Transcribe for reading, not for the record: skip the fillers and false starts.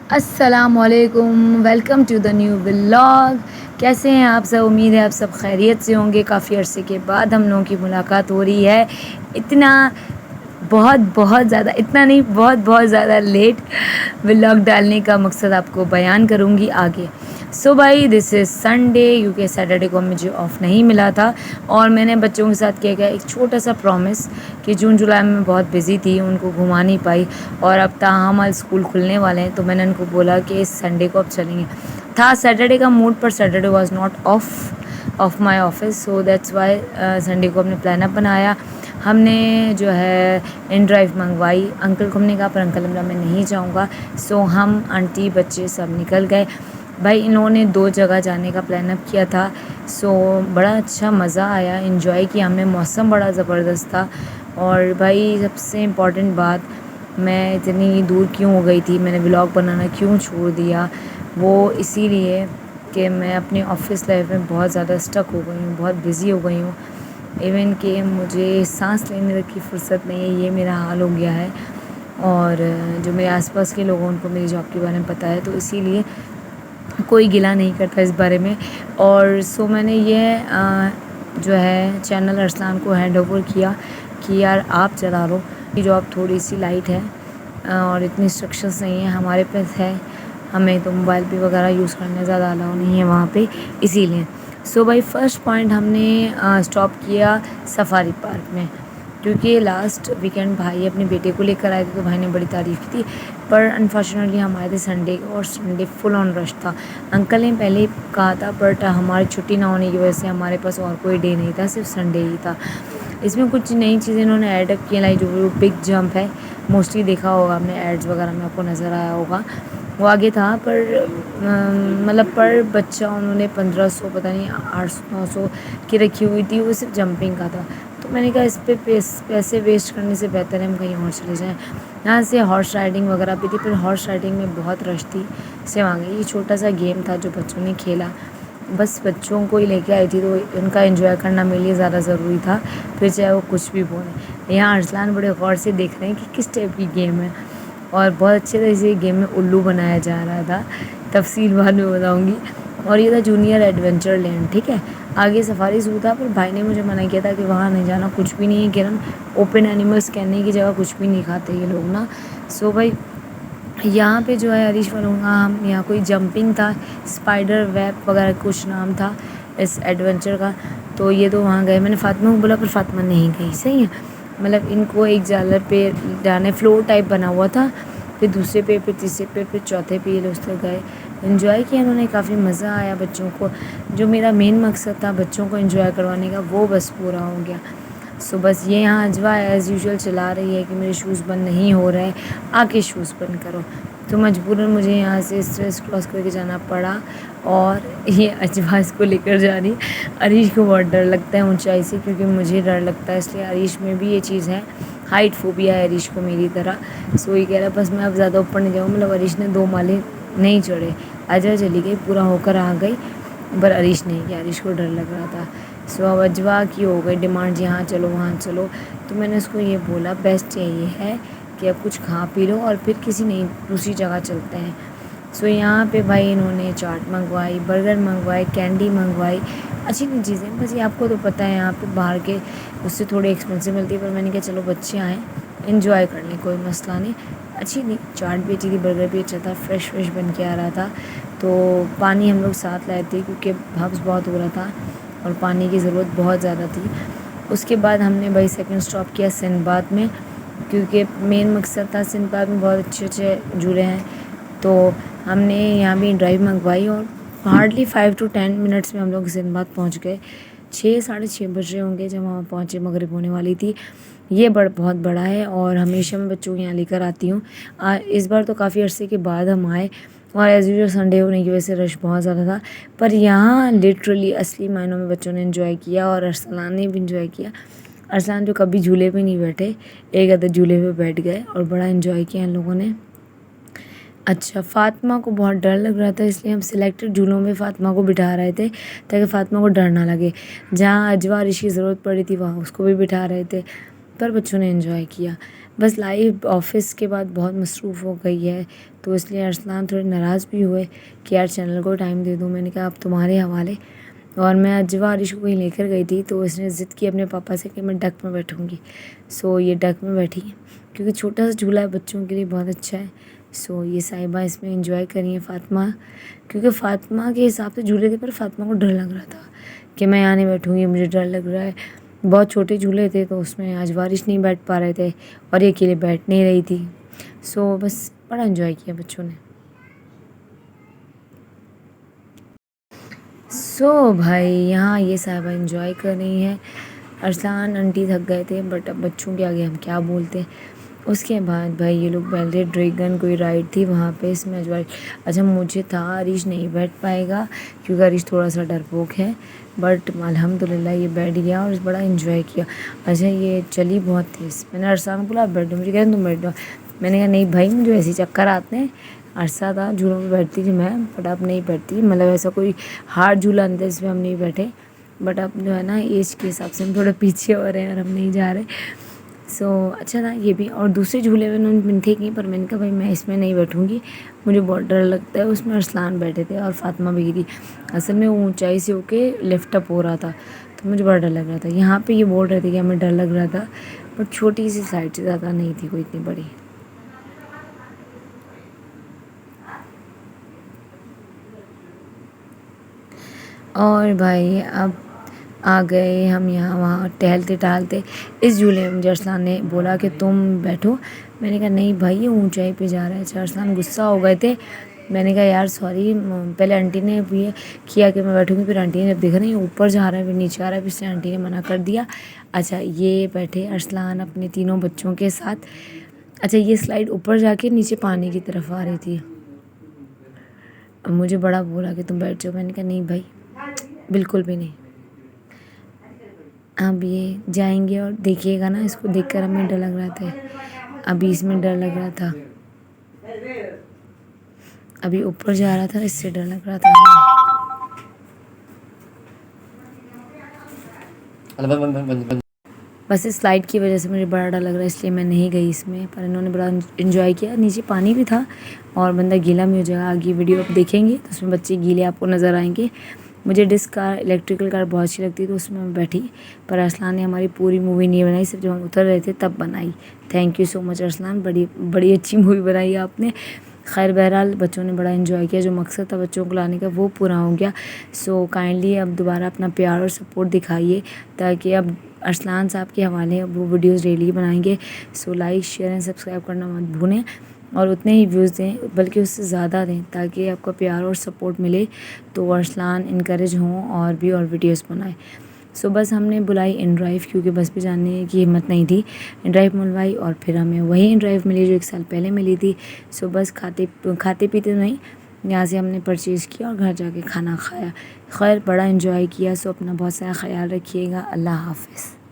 अस्सलामुअलैकुम, welcome to the new vlog. कैसे हैं आप सब? उम्मीद है आप सब खैरियत से होंगे। काफ़ी अरसे के बाद हम लोगों की मुलाकात हो रही है। इतना बहुत बहुत ज़्यादा, इतना नहीं, बहुत बहुत ज़्यादा लेट व्लॉग डालने का मकसद आपको बयान करूँगी आगे। सो भाई, दिस इज़ संडे, क्योंकि सैटरडे को मुझे ऑफ़ नहीं मिला था और मैंने बच्चों के साथ किया गया एक छोटा सा प्रॉमिस कि जून जुलाई में मैं बहुत बिज़ी थी, उनको घुमा नहीं पाई। और अब ताहमाल स्कूल खुलने वाले हैं तो मैंने उनको बोला कि इस संडे को अब चलेंगे। था सैटरडे का मूड, पर Saturday was not of my office, so that's why Sunday को हमने प्लान अप बनाया। हमने जो है इन ड्राइव मंगवाई। अंकल को हमने कहा, पर अंकल बोला मैं नहीं जाऊँगा। सो हम आंटी बच्चे सब निकल गए। भाई, इन्होंने 2 जगह जाने का प्लान अप किया था। सो बड़ा अच्छा मज़ा आया, इन्जॉय किया हमने। मौसम बड़ा ज़बरदस्त था। और भाई, सबसे इम्पॉर्टेंट बात, मैं इतनी दूर क्यों हो गई थी, मैंने व्लॉग बनाना क्यों छोड़ दिया, वो इसीलिए कि मैं अपने ऑफिस लाइफ में बहुत ज़्यादा स्टक हो गई हूँ, बहुत बिज़ी हो गई हूँ। इवन कि मुझे सांस लेने तक की फ़ुर्सत नहीं है, ये मेरा हाल हो गया है। और जो मेरे आसपास के लोग हैं उनको मेरी जॉब के बारे में पता है, तो इसीलिए कोई गिला नहीं करता इस बारे में। और सो मैंने ये जो है चैनल अरसलान को हैंड ओवर किया कि यार आप चला लो, ये जॉब थोड़ी सी लाइट है और इतनी इंस्ट्रक्शंस नहीं है हमारे पास है। हमें तो मोबाइल पे वगैरह यूज़ करने ज़्यादा अलाउ नहीं है वहाँ पे, इसीलिए। सो भाई, फर्स्ट पॉइंट हमने स्टॉप किया सफारी पार्क में, क्योंकि लास्ट वीकेंड भाई अपने बेटे को लेकर आए थे तो भाई ने बड़ी तारीफ़ की थी। पर अनफॉर्चुनेटली हम आए थे संडे को और संडे फुल ऑन रश था। अंकल ने पहले ही कहा था, बट हमारी छुट्टी ना होने की वजह से हमारे पास और कोई डे नहीं था, सिर्फ संडे ही था। इसमें कुछ नई चीज़ें इन्होंने ऐड अप की, लाइक जो बिग जंप है, मोस्टली देखा होगा आपने, एड्स वगैरह में आपको नज़र आया होगा, वो आगे था। पर मतलब पर बच्चा उन्होंने 1500, पता नहीं 800-900 की रखी हुई थी, वो सिर्फ जंपिंग का था। तो मैंने कहा इस पे पैसे वेस्ट करने से बेहतर है हम कहीं और चले जाएं। यहाँ से हॉर्स राइडिंग वगैरह भी थी, पर हॉर्स राइडिंग में बहुत रश थी, इससे वहाँ गई। ये छोटा सा गेम था जो बच्चों ने खेला, बस बच्चों को ही लेके आई थी, तो उनका एंजॉय करना मेरे लिए ज़्यादा ज़रूरी था, फिर चाहे वो कुछ भी बोले। यहाँ अरसलान बड़े गौर से देख रहे हैं कि किस टाइप की गेम है, और बहुत अच्छे तरह से गेम में उल्लू बनाया जा रहा था, तफसील बाद में बताऊँगी। और ये था जूनियर एडवेंचर लैंड, ठीक है। आगे सफारी ज़ू था, पर भाई ने मुझे मना किया था कि वहाँ नहीं जाना, कुछ भी नहीं है किरण, ओपन एनिमल्स कहने की जगह कुछ भी नहीं खाते ये लोग ना। सो भाई, यहाँ पे जो है हरीश वालों का, हम यहाँ कोई जंपिंग था, स्पाइडर वेब वगैरह कुछ नाम था इस एडवेंचर का। तो ये तो वहाँ गए, मैंने फ़ातिमा को बोला पर फ़ातिमा नहीं गई, सही है। मतलब इनको एक जालर पे डाने फ्लोर टाइप बना हुआ था, फिर दूसरे पे, फिर तीसरे पे, फिर चौथे पे ये लोग तक गए। इन्जॉय किया उन्होंने, काफ़ी मज़ा आया बच्चों को। जो मेरा मेन मकसद था बच्चों को इन्जॉय करवाने का, वो बस पूरा हो गया। सो बस ये यहाँ अजवा एज़ यूजुअल चला रही है कि मेरे शूज़ बंद नहीं हो रहे, आके शूज़ बंद करो। तो मजबूरन मुझे यहाँ से स्ट्रेस क्रॉस करके जाना पड़ा, और ये अजवा इसको लेकर जा रही। अरीश को बहुत डर लगता है ऊंचाई से, क्योंकि मुझे डर लगता है, इसलिए अरीश में भी ये चीज़ है, हाइट फोबिया है अरीश को मेरी तरह। सो ये कह रहा है बस मैं अब ज़्यादा ऊपर नहीं जाऊँ, मतलब अरीश ने 2 माले नहीं चढ़े, अजवा चली गई, पूरा होकर आ गई, पर अरीश नहीं किया, अरीश को डर लग रहा था। सो अब अजवा की हो गई डिमांड, यहाँ चलो वहाँ चलो। तो मैंने उसको ये बोला बेस्ट यही है कि अब कुछ खा पी लो और फिर किसी नई दूसरी जगह चलते हैं। सो यहाँ पे भाई इन्होंने चाट मंगवाई, बर्गर मंगवाए, कैंडी मंगवाई, अच्छी अच्छी चीज़ें। बस ये आपको तो पता है यहाँ पे बाहर के उससे थोड़ी एक्सपेंसिव मिलती है, पर मैंने कहा चलो बच्चे आएँ इन्जॉय कर लें, कोई मसला नहीं। अच्छी नहीं, चाट भी अच्छी थी, बर्गर भी अच्छा था, फ्रेश फ्रेश बन के आ रहा था। तो पानी हम लोग साथ लाए थे, क्योंकि हब्स बहुत हो रहा था और पानी की ज़रूरत बहुत ज़्यादा थी। उसके बाद हमने भाई सेकंड स्टॉप किया सिंदबाद में, क्योंकि मेन मकसद था, सिंदबाद में बहुत अच्छे अच्छे झूले हैं। तो हमने यहाँ भी ड्राइव मंगवाई और हार्डली 5 to 10 मिनट्स में हम लोग सिंदबाद पहुँच गए। 6 साढ़े 6 बज रहे होंगे जब वहाँ पहुँचे, मगरिब होने वाली थी। ये बहुत बड़ा है और हमेशा मैं बच्चों को यहाँ लेकर आती हूँ। इस बार तो काफ़ी अरसे के बाद हम आए, और एज़ यूजुअल संडे होने की वजह से रश बहुत ज़्यादा था। पर यहाँ लिटरली असली मायनों में बच्चों ने इन्जॉय किया, और अरसलान ने भी इन्जॉय किया। अरसलान जो कभी झूले पे नहीं बैठे, एक आधे झूले पे बैठ गए और बड़ा इन्जॉय किया इन लोगों ने। अच्छा, फ़ातिमा को बहुत डर लग रहा था, इसलिए हम सिलेक्टेड झूलों में फ़ातिमा को बिठा रहे थे, ताकि फ़ातिमा को डर ना लगे। जहाँ अजवा ऋषि की ज़रूरत पड़ी थी वहाँ उसको भी बिठा रहे थे। पर बच्चों ने एंजॉय किया। बस लाइफ ऑफिस के बाद बहुत मसरूफ़ हो गई है, तो इसलिए अरसलान थोड़े नाराज़ भी हुए कि यार चैनल को टाइम दे दूँ। मैंने कहा अब तुम्हारे हवाले। और मैं आज बारिश को कहीं लेकर गई थी, तो इसने ज़िद की अपने पापा से कि मैं डक में बैठूँगी। सो ये डक में बैठी, क्योंकि छोटा सा झूला है, बच्चों के लिए बहुत अच्छा है। सो ये साहिबा इसमें एंजॉय कर रही है, फ़ातिमा, क्योंकि फ़ातिमा के हिसाब से झूले थे, पर फ़ातिमा को डर लग रहा था कि मैं यहाँ नहीं बैठूँगी, मुझे डर लग रहा है। बहुत छोटे झूले थे, तो उसमें आज बारिश नहीं बैठ पा रहे थे और ये अकेले बैठ नहीं रही थी। सो बस बड़ा एंजॉय किया बच्चों ने। सो भाई यहाँ ये साहिबा एंजॉय कर रही हैं। अरसलान आंटी थक गए थे, बट अब बच्चों के आगे हम क्या बोलते। उसके बाद भाई ये लोग बैठे, ड्रैगन कोई राइड थी वहाँ पे, इसमें अजवाइज। अच्छा मुझे था अरीश नहीं बैठ पाएगा, क्योंकि अरीश थोड़ा सा डरपोक है, बट अल्हम्दुलिल्लाह ये बैठ गया और बड़ा इन्जॉय किया। अच्छा ये चली बहुत तेज़। मैंने अरसलान को बोला आप बैठो, मुझे कहते तुम बैठ जाओ। मैंने कहा नहीं भाई मुझे ऐसे चक्कर आते हैं। अरसा था झूलों पे बैठती थी मैं, बट अब नहीं बैठती, मतलब ऐसा कोई हार्ड झूला नहीं था जिसमें हम नहीं बैठे। बट अब जो है ना एज के हिसाब से हम थोड़े पीछे हो रहे हैं और हम नहीं जा रहे। सो अच्छा था ये भी। और दूसरे झूले में उन्होंने थे कि, पर मैंने कहा भाई मैं इसमें नहीं बैठूँगी, मुझे बहुत डर लगता है। उसमें अरसलान बैठे थे और फ़ातिमा भी थी। असल में वो ऊंचाई से होके लिफ्ट अप हो रहा था, तो मुझे बड़ा डर लग रहा था। यहाँ पे ये बोल रहे थे कि हमें डर लग रहा था, बट छोटी सी साइड से, ज़्यादा नहीं थी कोई इतनी बड़ी। और भाई अब आ गए हम यहाँ, वहाँ टहलते टहलते इस झूले में मुझे अरसलान ने बोला कि तुम बैठो। मैंने कहा नहीं भाई ये ऊंचाई पे जा रहा है। अच्छा अरसलान गुस्सा हो गए थे। मैंने कहा यार सॉरी, पहले आंटी ने ये किया कि मैं बैठूँगी, फिर आंटी ने जब देखा ना ये ऊपर जा रहा है फिर नीचे आ रहा है, फिर इसलिए आंटी ने मना कर दिया। अच्छा ये बैठे अरसलान अपने तीनों बच्चों के साथ। अच्छा ये स्लाइड ऊपर जाके नीचे पानी की तरफ आ रही थी। अब मुझे बड़ा बोला कि तुम बैठ जाओ, मैंने कहा नहीं भाई बिल्कुल भी नहीं। अब ये जाएंगे और देखिएगा ना, इसको देखकर हमें डर लग रहा था, अभी इसमें डर लग रहा था, अभी ऊपर जा रहा था इससे डर लग रहा था हमें। बस इस स्लाइड की वजह से मुझे बड़ा डर लग रहा है, इसलिए मैं नहीं गई इसमें। पर इन्होंने बड़ा इन्जॉय किया, नीचे पानी भी था और बंदा गीला भी हो जाएगा। आगे वीडियो आप देखेंगे तो उसमें बच्चे गीले आपको नज़र आएंगे। मुझे डिस्क कार, इलेक्ट्रिकल कार बहुत अच्छी लगती है, तो उसमें मैं बैठी। पर अरसलान ने हमारी पूरी मूवी नहीं बनाई, सिर्फ जब हम उतर रहे थे तब बनाई। Thank you so much Arsalan, बड़ी बड़ी अच्छी मूवी बनाई आपने। खैर बहरहाल बच्चों ने बड़ा इन्जॉय किया, जो मकसद था बच्चों को लाने का वो पूरा हो गया। सो काइंडली अब दोबारा अपना प्यार और सपोर्ट दिखाइए, ताकि अब अरसलान साहब के हवाले वो वीडियोस डेली बनाएंगे। So like share and subscribe करना मत भूलें, और उतने ही व्यूज़ दें, बल्कि उससे ज़्यादा दें, ताकि आपका प्यार और सपोर्ट मिले तो अरसलान इनकरेज हों और भी और वीडियोस बनाए। सो बस हमने बुलाई इन ड्राइव, क्योंकि बस पे जाने की हिम्मत नहीं थी। इन ड्राइव बुलवाई और फिर हमें वही इन ड्राइव मिली जो 1 साल पहले मिली थी। सो बस खाते पीते नहीं, यहाँ से हमने परचेज़ किया और घर जाके खाना खाया। खैर बड़ा इन्जॉय किया। सो अपना बहुत सारा ख्याल रखिएगा। अल्लाह हाफ़िज़।